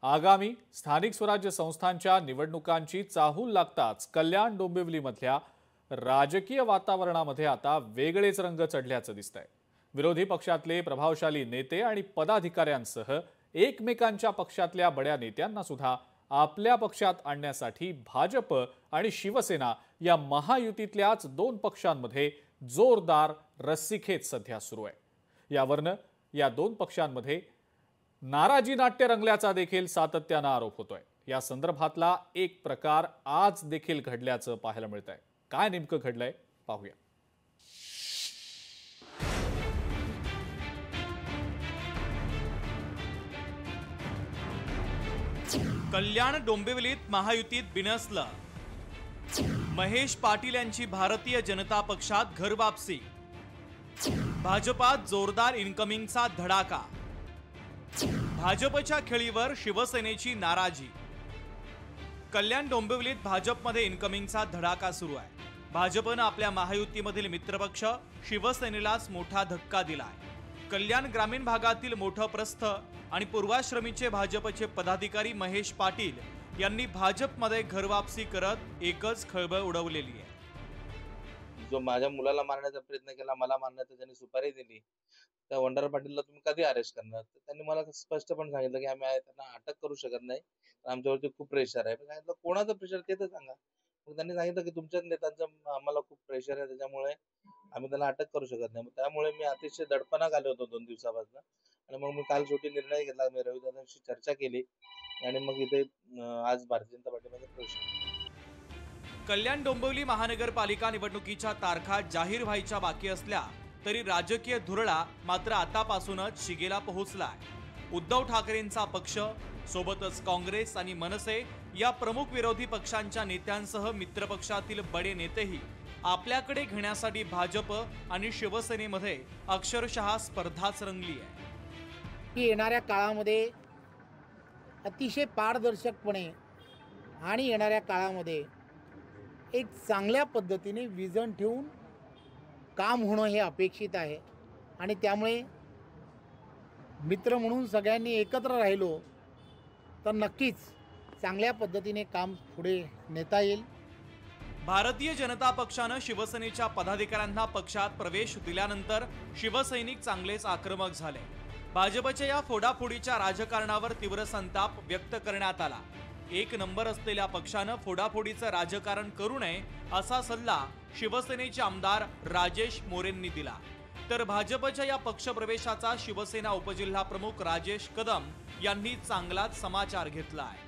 आगामी स्थानिक स्वराज्य संस्थांच्या निवडणुकांची चाहूल लागताच कल्याण डोंबिवलीमधल्या राजकीय वातावरणामध्ये आता वेगळेच रंग चढल्याचं दिसतंय। विरोधी पक्षातले प्रभावशाली नेते आणि पदाधिकाऱ्यांसह एकमेकांच्या पक्षातल्या बड्या नेत्यांना सुद्धा आपल्या पक्षात आणण्यासाठी भाजप आणि शिवसेना या महायुतीतल्याच दोन पक्षांमध्ये जोरदार रस्सीखेच सध्या सुरू आहे। यावरनं या दोन पक्षांमध्ये नाराजी नाट्य रंगल्याचा देखील सातत्याने आरोप होतोय। या संदर्भातला एक प्रकार आज देखील घडल्याचं पाहायला मिळतंय। काय नेमकं घडलंय पाहूया। कल्याण डोंबिवलीत महायुतीत बिनसलं। महेश पाटील यांची भारतीय जनता पक्षात घरवापसी। भाजपात जोरदार इनकमिंगचा धडाका। भाजपच्या खेळीवर शिवसेनेची नाराजी। कल्याण डोंबिवलीत भाजपमध्ये इनकमिंगचा धडाका सुरू आहे। भाजपनं आपल्या महायुतीमधील मित्रपक्ष शिवसेनेलाच मोठा धक्का दिलाय। कल्याण ग्रामीण भागातील मोठं प्रस्थ आणि पूर्वाश्रमीचे भाजपचे पदाधिकारी महेश पाटील यांनी भाजपमध्ये घरवापसी करत एकच खळबळ उडवलेली आहे। जो माझ्या मुलाला मारण्याचा प्रयत्न केला, मला मारण्याचा त्यांनी सुपारी दिली, त्या वंडारा पाटीलला तुम्ही कधी अरेस्ट करणार? तर त्यांनी मला स्पष्टपणे सांगितलं की आम्ही त्यांना अटक करू शकत नाही, आमच्यावरती खूप प्रेशर आहे। सांगितलं कोणाचं प्रेशर ते तर सांगा। मग त्यांनी सांगितलं की तुमच्याच नेत्यांचं आम्हाला खूप प्रेशर आहे, त्याच्यामुळे आम्ही त्यांना अटक करू शकत नाही। त्यामुळे मी अतिशय दडपणात आलो होतो 2 दिवसापासून आणि मग मी काल शेवटी निर्णय घेतला। मी रविदादांशी चर्चा केली आणि मग इथे आज भारतीय जनता पार्टीमध्ये प्रवेश केला। कल्याण डोंबिवली महानगरपालिका निवडणुकीच्या तारखा जाहीर व्हायच्या बाकी असल्या तरी राजकीय धुरळा मात्र आतापासूनच शिगेला पोहोचलाय। उद्धव ठाकरेंचा पक्ष सोबतच काँग्रेस आणि मनसे या प्रमुख विरोधी पक्षांच्या नेत्यांसह मित्रपक्षातील बडे नेतेही आपल्याकडे घेण्यासाठी भाजप आणि शिवसेनेमध्ये अक्षरशः स्पर्धाच रंगली आहे। येणाऱ्या काळामध्ये अतिशय पारदर्शकपणे आणि येणाऱ्या काळामध्ये एक चांगल्या पद्धतीने विजन ठेवून काम होणं हे अपेक्षित आहे आणि त्यामुळे मित्र म्हणून सगळ्यांनी एकत्र राहिलो तर नक्कीच चांगल्या पद्धतीने काम पुढे नेता येईल। भारतीय जनता पक्षानं शिवसेनेच्या पदाधिकाऱ्यांना पक्षात प्रवेश दिल्यानंतर शिवसैनिक चांगलेच आक्रमक झाले। भाजपच्या या फोडाफोडीच्या राजकारणावर तीव्र संताप व्यक्त करण्यात आला। एक नंबर असलेल्या पक्षानं फोडाफोडीचं राजकारण करू नये असा सल्ला शिवसेनेचे आमदार राजेश मोरेंनी दिला। तर भाजपच्या या पक्षप्रवेशाचा शिवसेना उपजिल्हा प्रमुख राजेश कदम यांनी चांगलाच समाचार घेतला आहे।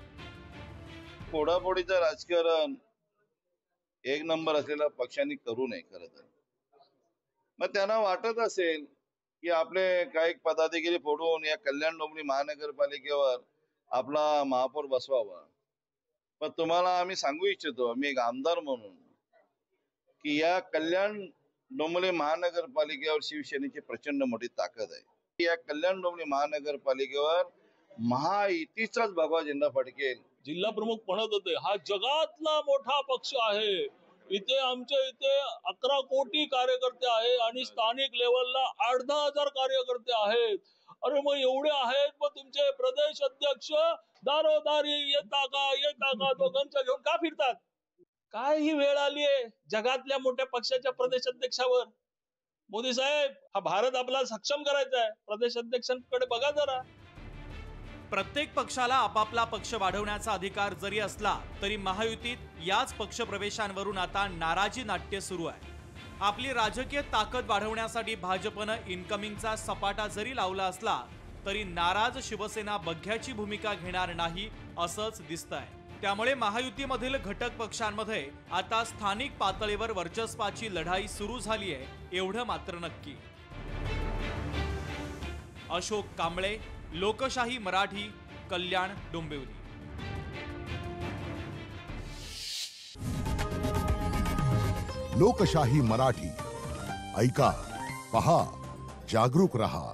फोडाफोडीचं राजकारण एक नंबर असलेल्या पक्षांनी करू नये। खरं तर मग त्यांना वाटत असेल की आपले काही पदाधिकारी फोडून या कल्याण डोंबिवली महानगरपालिकेवर आपला महापौर बसवावा। पण तुम्हाला आम्ही सांगू इच्छितो, मी एक आमदार म्हणून, की या कल्याण डोंबिवली महानगरपालिकेवर शिवसेनेची प्रचंड मोठी ताकद आहे। या कल्याण डोंबिवली महानगरपालिकेवर महायुतीचाच भगवा झेंडा फडकेल। जिल्हा प्रमुख म्हणत होते हा जगातला मोठा पक्ष आहे, इथे आमच्या इथे 11 कोटी कार्यकर्ते आहे आणि स्थानिक लेवलला 8-10 हजार कार्यकर्ते आहेत। अरे मग एवढे आहेत, मग तुमचे प्रदेश अध्यक्ष दारोदारी येता का दोघांच्या घेऊन का फिरतात? काय ही वेळ आली आहे जगातल्या मोठ्या पक्षाच्या प्रदेश अध्यक्षावर? मोदी साहेब, हा भारत आपला सक्षम करायचा आहे, प्रदेश अध्यक्षांकडे बघा जरा। प्रत्येक पक्षाला आपापला पक्ष वाढवण्याचा अधिकार जरी असला तरी महायुतीत याच पक्षप्रवेशांवरून आता नाराजी नाट्य सुरू आहे। आपली राजकीय ताकद वाढवण्यासाठी भाजपनं इनकमिंगचा सपाटा जरी लावला असला तरी नाराज शिवसेना बघ्याची भूमिका घेणार नाही असंच दिसतंय। त्यामुळे महायुतीमधील घटक पक्षांमध्ये आता स्थानिक पातळीवर वर्चस्वाची लढाई सुरू झाली आहे एवढं मात्र नक्की। अशोक कांबळे, लोकशाही मराठी, कल्याण डोंबिवली। लोकशाही मराठी ऐका, पहा, जागरूक रहा।